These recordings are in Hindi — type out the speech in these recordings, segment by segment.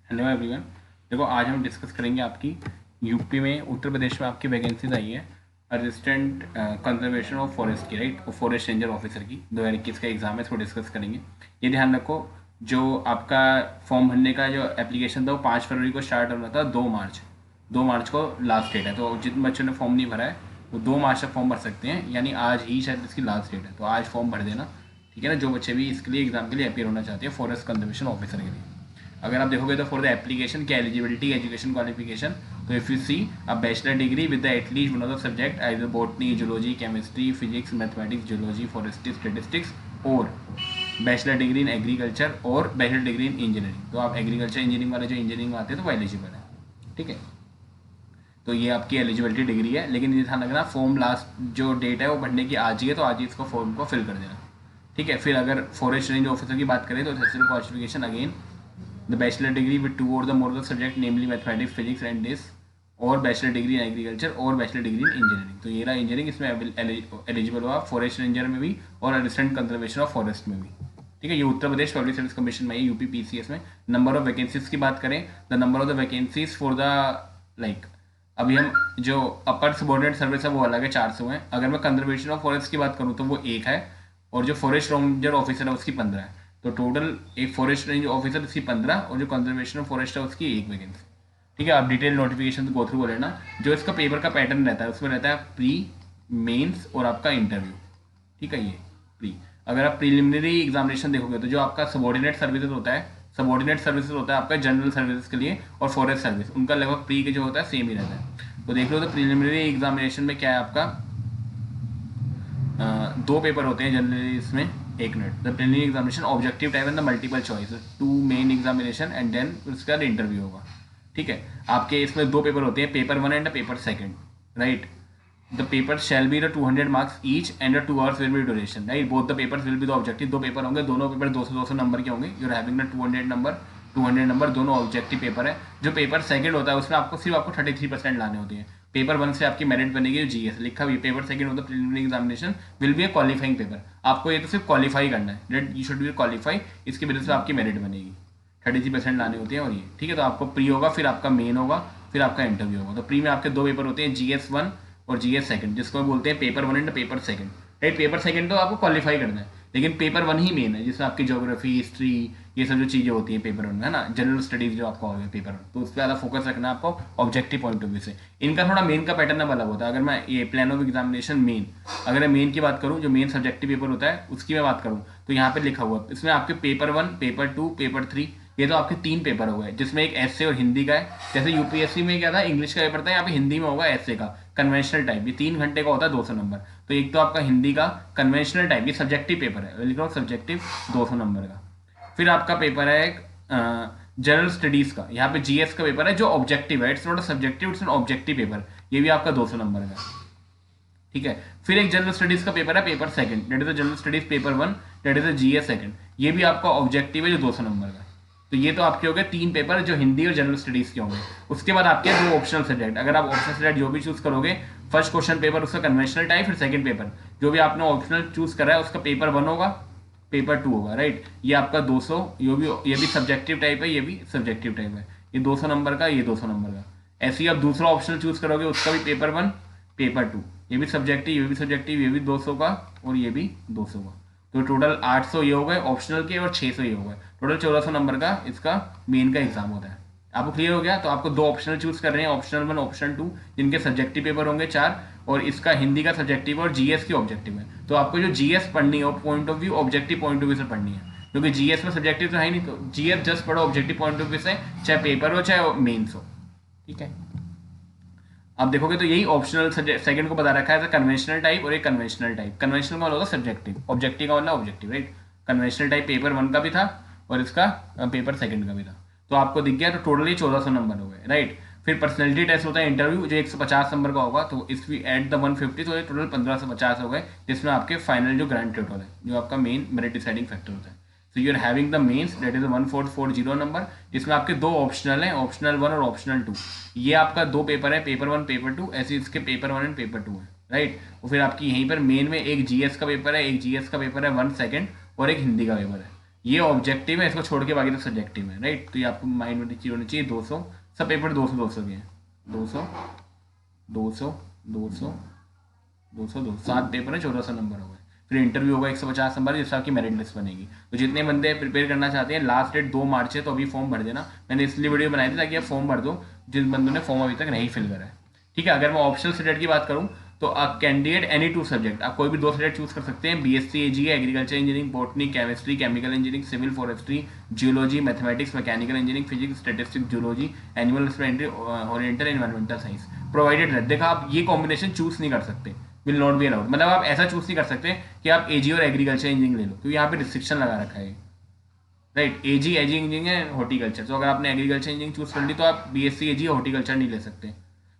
Hello everyone. देखो आज हम डिस्कस करेंगे आपकी यूपी में, उत्तर प्रदेश में आपकी वैकेंसीज आई है असिस्टेंट कंजर्वेशन ऑफ फॉरेस्ट की, राइट, फॉरेस्ट रेंजर ऑफिसर की 2021 का एग्जाम है, इसको डिस्कस करेंगे। ये ध्यान रखो, जो आपका फॉर्म भरने का जो एप्लीकेशन था वो 5 फरवरी को स्टार्ट होना था। 2 मार्च को लास्ट डेट है। तो जिन बच्चों ने फॉर्म नहीं भरा है वो 2 मार्च तक फॉर्म भर सकते हैं, यानी आज ही शायद इसकी लास्ट डेट है। तो आज फॉर्म भर देना, ठीक है ना, जो बच्चे भी इसके लिए एग्जाम के लिए अपियर होना चाहते हैं फॉरेस्ट कंजर्वेशन ऑफिसर के लिए। अगर आप देखोगे तो फॉर द एप्लीकेशन क्या एलिजिबिलिटी, एजुकेशन क्वालिफिकेशन, तो if you see a bachelor degree with the at least one of the subject either botany, zoology, chemistry, physics, mathematics, zoology, forestry, statistics, और बैचलर डिग्री इन एग्रीकल्चर और बैचलर डिग्री इन इंजीनियरिंग। तो आप एग्रीकल्चर इंजीनियरिंग वाले जो इंजीनियरिंग आते हैं तो वो एलिजिबल है, ठीक है। तो ये आपकी एलिजिबिलिटी डिग्री है, लेकिन ये ध्यान रखना फॉर्म लास्ट जो डेट है वो भरने की आज ही है, तो आज ही इसको फॉर्म को फिल कर देना, ठीक है। फिर अगर फॉरेस्ट रेंज ऑफिसर की बात करें तो qualification again the bachelor degree with 2 or the more of the subject namely mathematics, physics and this, और बैचलर डिग्री इन एग्रीकल्चर और बैचलर डिग्री इन इंजीनियरिंग। तो ये रहा इंजीनियरिंग, इसमें एलिजिबल हुआ फॉरेस्ट रेंजर में भी और असिस्टेंट कंजर्वेशन ऑफ फॉरेस्ट में भी, ठीक है। ये Uttar Pradesh public service commission में है, यूपी पीसीएस में। नंबर ऑफ वैकेंसीज की बात करें, the number of the vacancies for the like, अभी हम जो अपर सबॉर्डिनेट सर्विस है वो अलग है, 400 है। अगर मैं कंजर्वेशन ऑफ फॉरेस्ट की बात करूँ तो वो 1 है, और जो फॉरेस्ट रेंजर ऑफिसर है उसकी 15 है। तो टोटल एक फॉरेस्ट रेंज ऑफिसर उसकी 15 और जो कंजर्वेशन ऑफ फॉरेस्ट है उसकी 1 वैकेंसी, ठीक है। आप डिटेल नोटिफिकेशन गो थ्रू कर लेना। जो इसका पेपर का पैटर्न रहता है उसमें रहता है प्री, मेंस और आपका इंटरव्यू, ठीक है। ये प्री, अगर आप प्रीलिमिनरी एग्जामिनेशन देखोगे तो जो आपका सबॉर्डिनेट सर्विसेज होता है, आपका जनरल सर्विसेज के लिए और फॉरेस्ट सर्विस, उनका लगभग प्री के जो होता है सेम ही रहता है। तो देख लो तो प्रीलिमिनरी एग्जामिनेशन में क्या है आपका, 2 पेपर होते हैं जनरली इसमें। एक minute, the preliminary examination objective type and the multiple choice, 2 main examination and then उसके बाद इंटरव्यू होगा, ठीक है। आपके इसमें 2 पेपर होते हैं, paper 1 and paper 2, right. The paper shall be the 200 marks each and 2 hours will be duration, right. Both the papers will be the objective. 2 paper होंगे, दोनों पेपर 200-200 नंबर के होंगे। यूर हैविंग द 200 नंबर, दोनों ऑब्जेक्टिव पेपर है। जो पेपर 2 होता है उसमें आपको सिर्फ 33% लाने होते हैं। पेपर 1 से आपकी मेरिट बनेगी जीएस, लिखा हुई पेपर 2 होता है preliminary examination will be a qualifying paper. आपको ये तो सिर्फ क्वालिफाई करना है, that you should be qualify, इसकी वजह से आपकी मेरिट बनेगी। 33% लाने होते हैं और ये, ठीक है। तो आपको प्री होगा, फिर आपका मेन होगा, फिर आपका इंटरव्यू होगा। तो प्री में आपके 2 पेपर होते हैं, GS1 और GS2, जिसको बोलते हैं paper 1 and paper 2, right. Paper 2 तो आपको क्वालिफाई करना है, लेकिन पेपर 1 ही मेन है, जिसमें आपकी ज्योग्राफी, हिस्ट्री, ये सब जो चीज़ें होती हैं पेपर 1 में, है ना, जनरल स्टडीज जो आपका होगा पेपर 1, तो उस पर ज़्यादा फोकस रखना है आपको ऑब्जेक्टिव पॉइंट ऑफ व्यू से। इनका थोड़ा मेन का पैटर्न अब अलग होता है। अगर मैं ये प्लान ऑफ एग्जामिनेशन मेन, अगर मैं मेन की बात करूँ, जो मेन सब्जेक्टिव पेपर होता है उसकी मैं बात करूँ, तो यहाँ पे लिखा हुआ इसमें आपके पेपर 1, पेपर 2, पेपर 3, ये तो आपके 3 पेपर हो गए, जिसमें एक एसए और हिंदी का है। जैसे यूपीएससी में क्या था, इंग्लिश का पेपर था, यहाँ पे हिंदी में होगा एसए का कन्वेंशनल टाइप, ये 3 घंटे का होता है, 200 नंबर। तो एक तो आपका हिंदी का कन्वेंशनल टाइप, ये सब्जेक्टिव पेपर है, लिख रहा हूँ सब्जेक्टिव, 200 नंबर का। फिर आपका पेपर है एक जनरल स्टडीज का, यहाँ पे जीएस का पेपर है जो ऑब्जेक्टिव है, it's not a subjective, it's an objective paper, ये भी आपका 200 नंबर का, ठीक है। फिर एक जनरल स्टडीज का पेपर है paper 2, that is the general studies paper 1, that is the GS 2, ये भी आपका ऑब्जेक्टिव है जो 200 नंबर का। तो ये तो आपके हो गए 3 पेपर जो हिंदी और जनरल स्टडीज के होंगे। उसके बाद आपके 2 ऑप्शनल सब्जेक्ट, अगर आप ऑप्शनल सब्जेक्ट जो भी चूज करोगे, फर्स्ट क्वेश्चन पेपर उसका कन्वेंशनल टाइप, फिर सेकंड पेपर जो भी आपने ऑप्शनल चूज करा है उसका पेपर 1 होगा, पेपर 2 होगा, राइट। ये आपका 200, ये भी सब्जेक्टिव टाइप है, ये भी सब्जेक्टिव टाइप है, ये 200 नंबर का, ये 200 नंबर का। ऐसे ही आप दूसरा ऑप्शनल चूज करोगे, उसका भी पेपर 1, पेपर 2, ये भी सब्जेक्टिव, ये भी सब्जेक्टिव, ये भी 200 का और ये भी 200 का। तो टोटल 800 ये हो गए ऑप्शनल के और 600 ये हो गए, टोटल 1400 नंबर का इसका मेन का एग्जाम होता है। आपको क्लियर हो गया। तो आपको 2 ऑप्शनल चूज कर रहे हैं, ऑप्शनल 1, ऑप्शनल 2, जिनके सब्जेक्टिव पेपर होंगे 4, और इसका हिंदी का सब्जेक्टिव और जीएस की ऑब्जेक्टिव है। तो आपको जो जीएस पढ़नी है point of view, objective point of view से पढ़नी है, क्योंकि जीएस में सब्जेक्टिव तो है ही नहीं, तो जीएस जस्ट पढ़ो ऑब्जेक्टिव पॉइंट ऑफ व्यू से, चाहे पेपर हो चाहे मेन्स हो, ठीक है। आप देखोगे तो यही ऑप्शनल सेकंड को बता रखा है, कन्वेंशनल टाइप और एक कन्वेंशनल टाइप। कन्वेंशनल का होगा सब्जेक्टिव, ऑब्जेक्टिव का वाला objective, right. Conventional type paper 1 का भी था और इसका पेपर 2 का भी था। तो आपको दिख गया, तो टोटली 1400 नंबर हो गए, राइट। फिर पर्सनैलिटी टेस्ट होता है, इंटरव्यू, जो 150 नंबर का होगा, तो इस भी एट द 150, तो ये टोटल 1550 हो गए, जिसमें आपके फाइनल जो ग्रैंड टोटल है, जो आपका मेन मेरिट डिसाइडिंग फैक्टर होता है। So you are having the mains, that is 1440 number, जिसमें आपके 2 ऑप्शनल हैं, ऑप्शनल 1 और ऑप्शनल 2। ये आपका 2 पेपर है, पेपर 1, पेपर 2, ऐसे इसके पेपर 1 एंड पेपर 2 है, राइट। और फिर आपकी यहीं पर मेन में एक जीएस का पेपर है, एक जीएस का पेपर है 1 सेकंड, और एक हिंदी का पेपर है। ये ऑब्जेक्टिव है, इसको छोड़ के बाकी तो सब्जेक्टिव है, राइट। तो ये आपको माइंड में चीज होनी चाहिए। 200 सब पेपर 200 200 के हैं। 200 200 200 200 200 7 पेपर है, 1400 नंबर हो गए। फिर इंटरव्यू होगा 150 नंबर, जिससे आपकी मेरिट लिस्ट बनेगी। तो जितने बंदे प्रिपेयर करना चाहते हैं, लास्ट डेट 2 मार्च है, तो अभी फॉर्म भर देना। मैंने इसलिए वीडियो बनाई थी ताकि आप फॉर्म भर दो, जिन बंदों ने फॉर्म अभी तक नहीं फिल करा है, ठीक है। अगर मैं ऑप्शनल सब्जेक्ट की बात करूँ तो आप कैंडिडेट एनी 2 सब्जेक्ट, आप कोई भी 2 सब्जेक्ट चूज कर सकते हैं। बीएससी एजी है, agriculture engineering, botany, chemistry, chemical engineering, civil forestry, geology, mathematics, mechanical engineering, physics, statistics, geology, animal husbandry, oriental environmental science provided रहते। देखा, आप ये कॉम्बिनेशन चूज नहीं कर सकते, विल नॉट बी अलाउड। मतलब आप ऐसा चूज नहीं कर सकते कि आप एजी और एग्रीकल्चर इंजीनियरिंग ले लो, क्योंकि यहाँ पे रिस्ट्रिक्शन लगा रखा है, राइट। एजी इंजीनियरिंग है, हॉर्टिकल्चर। तो अगर आपने एग्रीकल्चर इंजीनियरिंग चूज कर ली तो आप बीएससी एजी हॉर्टिकल्चर नहीं ले सकते।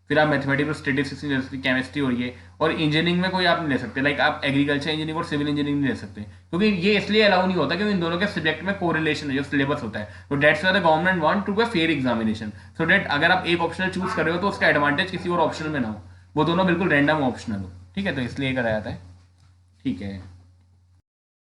फिर आप मैथमेटिक्स, स्टैटिस्टिक्स नहीं ले सकते, केमिस्ट्री और ये, और इंजीनियरिंग में कोई आप नहीं ले सकते। लाइक आप एग्रीकल्चर इंजीनियरिंग और सिविल इंजीनियरिंग नहीं ले सकते, क्योंकि ये इसलिए अलाउ नहीं होता क्योंकि इन दोनों के सब्जेक्ट में कोरिलेशन है, जो सिलेबस होता है। तो that's why the government want to a fair examination, so that अगर आप एक ऑप्शनल चूज कर रहे हो तो उसका एडवांटेज किसी और ऑप्शनल में ना हो, वो दोनों बिल्कुल रैंडम ऑप्शनल हो, ठीक है। तो इसलिए कराया जाता है, ठीक है।